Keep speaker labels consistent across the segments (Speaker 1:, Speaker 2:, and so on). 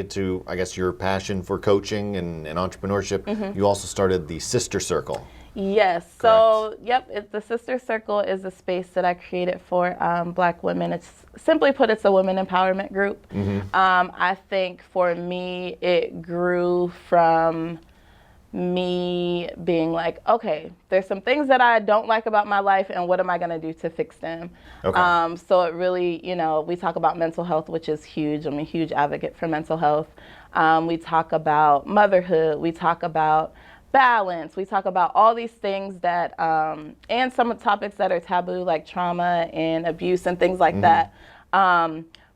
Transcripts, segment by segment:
Speaker 1: get to, I guess, your passion for coaching and entrepreneurship, you also started the Sister Circle.
Speaker 2: Yes.
Speaker 1: Correct.
Speaker 2: So, the Sister Circle is a space that I created for Black women. It's simply put, it's a women empowerment group. I think for me, it grew from me being like, okay, there's some things that I don't like about my life, and what am I going to do to fix them?
Speaker 1: Okay.
Speaker 2: So it really, we talk about mental health, which is huge. I'm a huge advocate for mental health. We talk about motherhood. We talk about balance. We talk about all these things that, and some of the topics that are taboo, like trauma and abuse and things like that.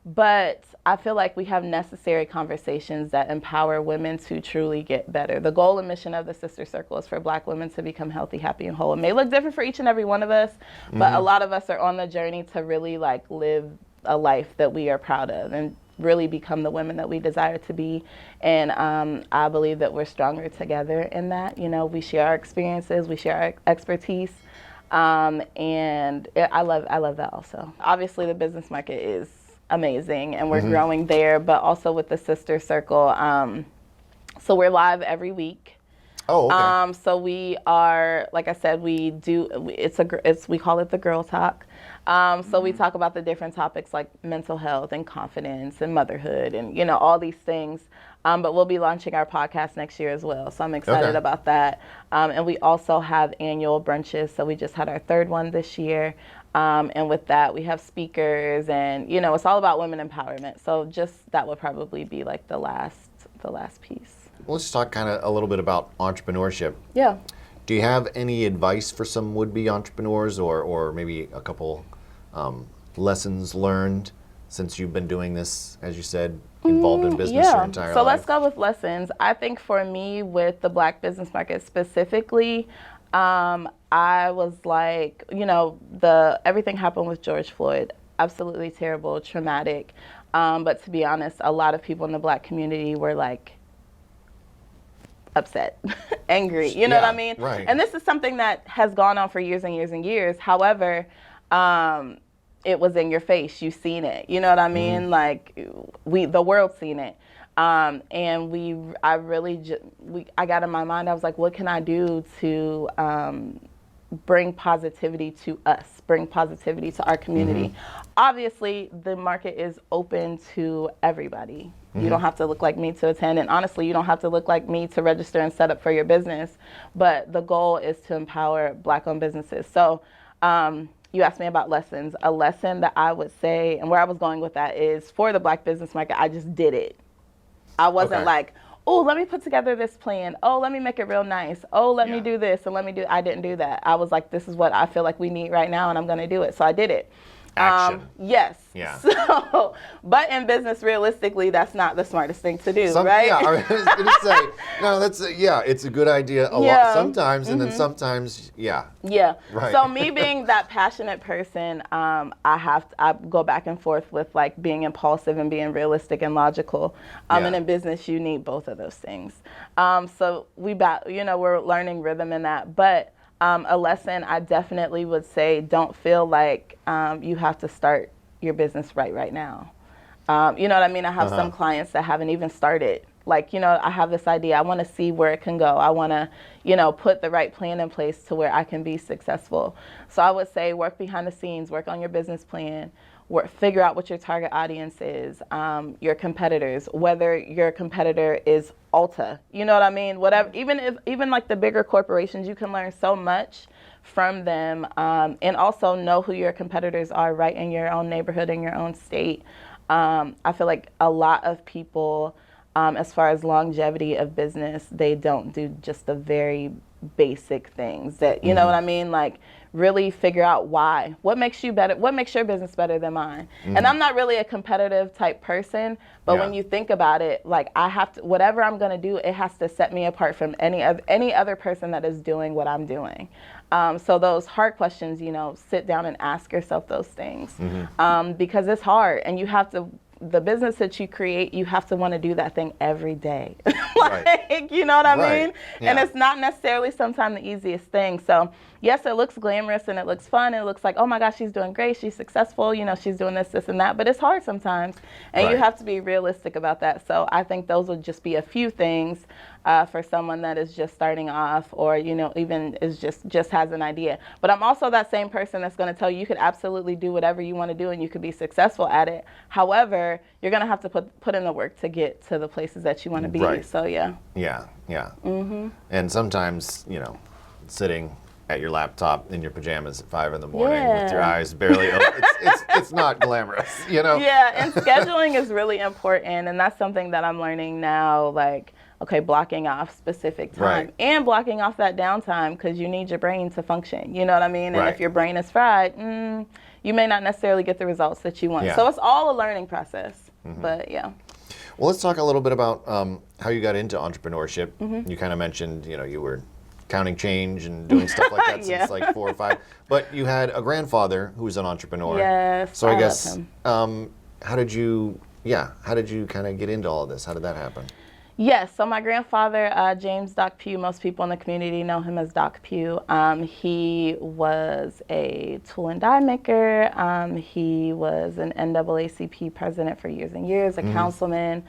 Speaker 2: But I feel like we have necessary conversations that empower women to truly get better. The goal and mission of the Sister Circle is for Black women to become healthy, happy, and whole. It may look different for each and every one of us, but a lot of us are on the journey to really live a life that we are proud of and really become the women that we desire to be. And I believe that we're stronger together in that. We share our experiences, we share our expertise. And I love that also. Obviously, the business market is amazing, and we're growing there, but also with the Sister Circle. So we're live every week.
Speaker 1: Oh, okay.
Speaker 2: So we are, like I said, we call it the Girl Talk. So we talk about the different topics like mental health and confidence and motherhood and, all these things. But we'll be launching our podcast next year as well. So I'm excited about that. And we also have annual brunches. So we just had our third one this year. And with that, we have speakers and, it's all about women empowerment. So just that would probably be like the last piece.
Speaker 1: Well, let's talk kind of a little bit about entrepreneurship.
Speaker 2: Yeah.
Speaker 1: Do you have any advice for some would-be entrepreneurs or maybe a couple lessons learned since you've been doing this, as you said, involved in business your entire life?
Speaker 2: So let's go with lessons. I think for me, with the Black business market specifically, I was like, everything happened with George Floyd. Absolutely terrible, traumatic. But to be honest, a lot of people in the Black community were like upset, angry. You know what I mean?
Speaker 1: Right.
Speaker 2: And this is something that has gone on for years and years and years. However, it was in your face. You've seen it. You know what I mean? Like the world's seen it. And I got in my mind, I was like, what can I do to bring positivity to us, bring positivity to our community? Obviously, the market is open to everybody. You don't have to look like me to attend, and honestly, you don't have to look like me to register and set up for your business. But the goal is to empower Black-owned businesses. So you asked me about lessons. A lesson that I would say, and where I was going with that is, for the Black business market, I just did it. I wasn't like, oh, let me put together this plan. Oh, let me make it real nice. Oh, let me do this and I didn't do that. I was like, this is what I feel like we need right now, and I'm going to do it. So I did it.
Speaker 1: Action.
Speaker 2: Yes.
Speaker 1: Yeah.
Speaker 2: So, but in business, realistically, that's not the smartest thing to do, right?
Speaker 1: Yeah, I was going to say, no, it's a good idea a lot sometimes, and then sometimes, Yeah. Right.
Speaker 2: So me being that passionate person, I go back and forth with like being impulsive and being realistic and logical. And in business, you need both of those things. So we're learning rhythm in that, but a lesson I definitely would say, don't feel like you have to start your business right now. You know what I mean? I have some clients that haven't even started. Like, I have this idea. I want to see where it can go. I want to, put the right plan in place to where I can be successful. So I would say work behind the scenes, work on your business plan, figure out what your target audience is, your competitors, whether your competitor is Ulta, you know what I mean? Whatever, even like the bigger corporations, you can learn so much from them, and also know who your competitors are right in your own neighborhood, in your own state. I feel like a lot of people, as far as longevity of business, they don't do just the very basic things that, you know what I mean? Like, really figure out why. What makes you better? What makes your business better than mine? And I'm not really a competitive type person, but when you think about it, like, I have to, whatever I'm going to do, it has to set me apart from any other person that is doing what I'm doing. So those hard questions, sit down and ask yourself those things, because it's hard, and you have to the business that you create, you have to want to do that thing every day.
Speaker 1: Right.
Speaker 2: You know what I
Speaker 1: Right.
Speaker 2: mean?
Speaker 1: Yeah.
Speaker 2: And it's not necessarily sometimes the easiest thing. So yes, it looks glamorous and it looks fun. It looks like, oh my gosh, she's doing great. She's successful. You know, she's doing this, this, and that. But it's hard sometimes. And you
Speaker 1: Right.
Speaker 2: have to be realistic about that. So I think those would just be a few things for someone that is just starting off, or, you know, even is just has an idea. But I'm also that same person that's going to tell you could absolutely do whatever you want to do and you could be successful at it. However, you're going to have to put in the work to get to the places that you want to be.
Speaker 1: Right.
Speaker 2: So yeah.
Speaker 1: Yeah, yeah. And sometimes, you know, sitting at your laptop in your pajamas at 5 in the morning with your eyes barely open, it's not glamorous, you know?
Speaker 2: Yeah, and scheduling is really important, and that's something that I'm learning now, like, okay, blocking off specific time
Speaker 1: Right.
Speaker 2: and blocking off that downtime, because you need your brain to function, you know what I mean? And
Speaker 1: Right.
Speaker 2: if your brain is fried, you may not necessarily get the results that you want.
Speaker 1: Yeah.
Speaker 2: So it's all a learning process, but yeah.
Speaker 1: Well, let's talk a little bit about how you got into entrepreneurship. You kind of mentioned, you know, you were counting change and doing stuff like that
Speaker 2: Yeah.
Speaker 1: since like 4 or 5. But you had a grandfather who was an entrepreneur.
Speaker 2: Yes,
Speaker 1: So I
Speaker 2: love
Speaker 1: guess,
Speaker 2: him.
Speaker 1: how did you kind of get into all of this? How did that happen?
Speaker 2: Yes, so my grandfather, James Doc Pugh, most people in the community know him as Doc Pugh. He was a tool and die maker. He was an NAACP president for years and years, a councilman.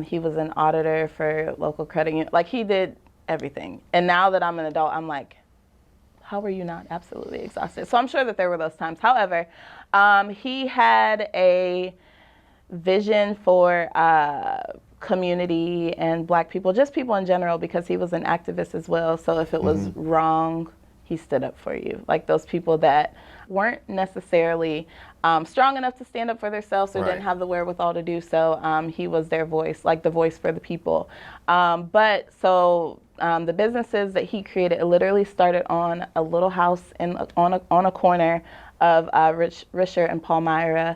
Speaker 2: He was an auditor for local credit union. Like, he did everything. And now that I'm an adult, I'm like, how were you not absolutely exhausted? So I'm sure that there were those times. However, he had a vision for community and Black people, just people in general, because he was an activist as well. So if it was wrong, he stood up for you. Like those people that weren't necessarily strong enough to stand up for themselves or
Speaker 1: Right.
Speaker 2: didn't have the wherewithal to do so, he was their voice, like the voice for the people. The businesses that he created, it literally started on a little house on a corner of Risher and Palmyra.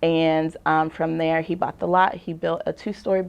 Speaker 2: And from there, he bought the lot. He built a two-story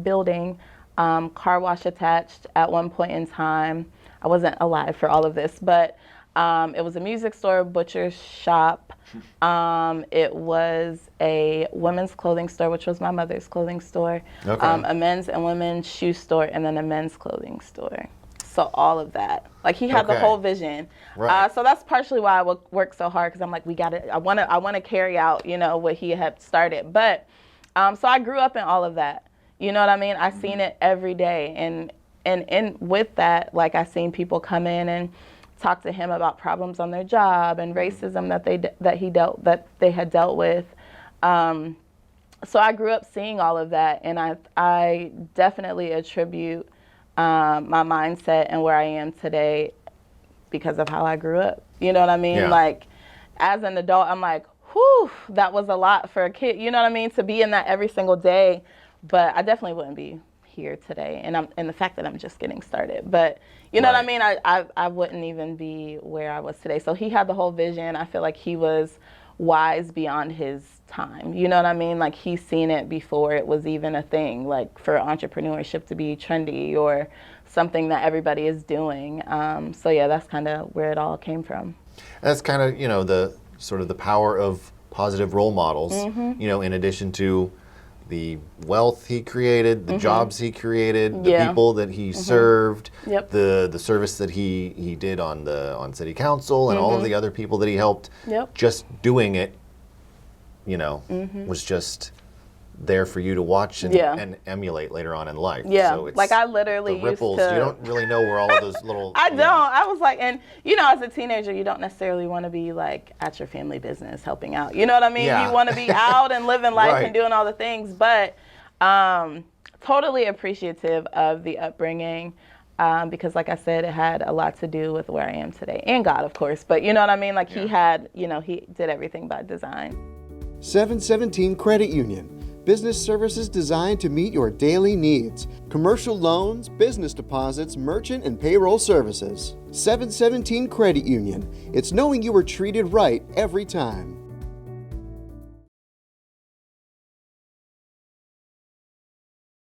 Speaker 2: building, car wash attached at one point in time. I wasn't alive for all of this, but it was a music store, butcher shop. It was a women's clothing store, which was my mother's clothing store,
Speaker 1: Okay.
Speaker 2: a men's and women's shoe store, and then a men's clothing store. So all of that, like he had the
Speaker 1: Okay.
Speaker 2: whole vision.
Speaker 1: Right.
Speaker 2: So that's partially why I work so hard, because I'm like, I want to carry out, you know, what he had started. But so I grew up in all of that. You know what I mean? I seen it every day, and with that, like I seen people come in and talk to him about problems on their job and racism that they had dealt with. So I grew up seeing all of that, and I definitely attribute my mindset and where I am today because of how I grew up. You know what I mean?
Speaker 1: Yeah.
Speaker 2: Like, as an adult, I'm like, whew, that was a lot for a kid. You know what I mean? To be in that every single day. But I definitely wouldn't be here today. And the fact that I'm just getting started. But you know
Speaker 1: Right.
Speaker 2: what I mean? I wouldn't even be where I was today. So he had the whole vision. I feel like he was wise beyond his time. You know what I mean? Like, he's seen it before it was even a thing, like for entrepreneurship to be trendy or something that everybody is doing. So yeah, that's kind of where it all came from.
Speaker 1: That's kind of, you know, the sort of the power of positive role models, you know, in addition to the wealth he created, the jobs he created, the
Speaker 2: Yeah.
Speaker 1: people that he served,
Speaker 2: Yep.
Speaker 1: the service that he did on city council and all of the other people that he helped.
Speaker 2: Yep.
Speaker 1: Just doing it, you know, was just there for you to watch and,
Speaker 2: Yeah.
Speaker 1: and emulate later on in life.
Speaker 2: Yeah,
Speaker 1: So it's
Speaker 2: like I literally
Speaker 1: the ripples,
Speaker 2: used to.
Speaker 1: you don't really know where all of those little
Speaker 2: I
Speaker 1: you
Speaker 2: don't.
Speaker 1: know,
Speaker 2: I was like, and you know, as a teenager, you don't necessarily want to be like at your family business helping out. You know what I mean?
Speaker 1: Yeah.
Speaker 2: You want to be out and living life
Speaker 1: Right.
Speaker 2: and doing all the things. But totally appreciative of the upbringing because, like I said, it had a lot to do with where I am today, and God, of course. But you know what I mean? Like he had, you know, he did everything by design.
Speaker 3: 717 Credit Union. Business services designed to meet your daily needs. Commercial loans, business deposits, merchant and payroll services. 717 Credit Union. It's knowing you were treated right every time.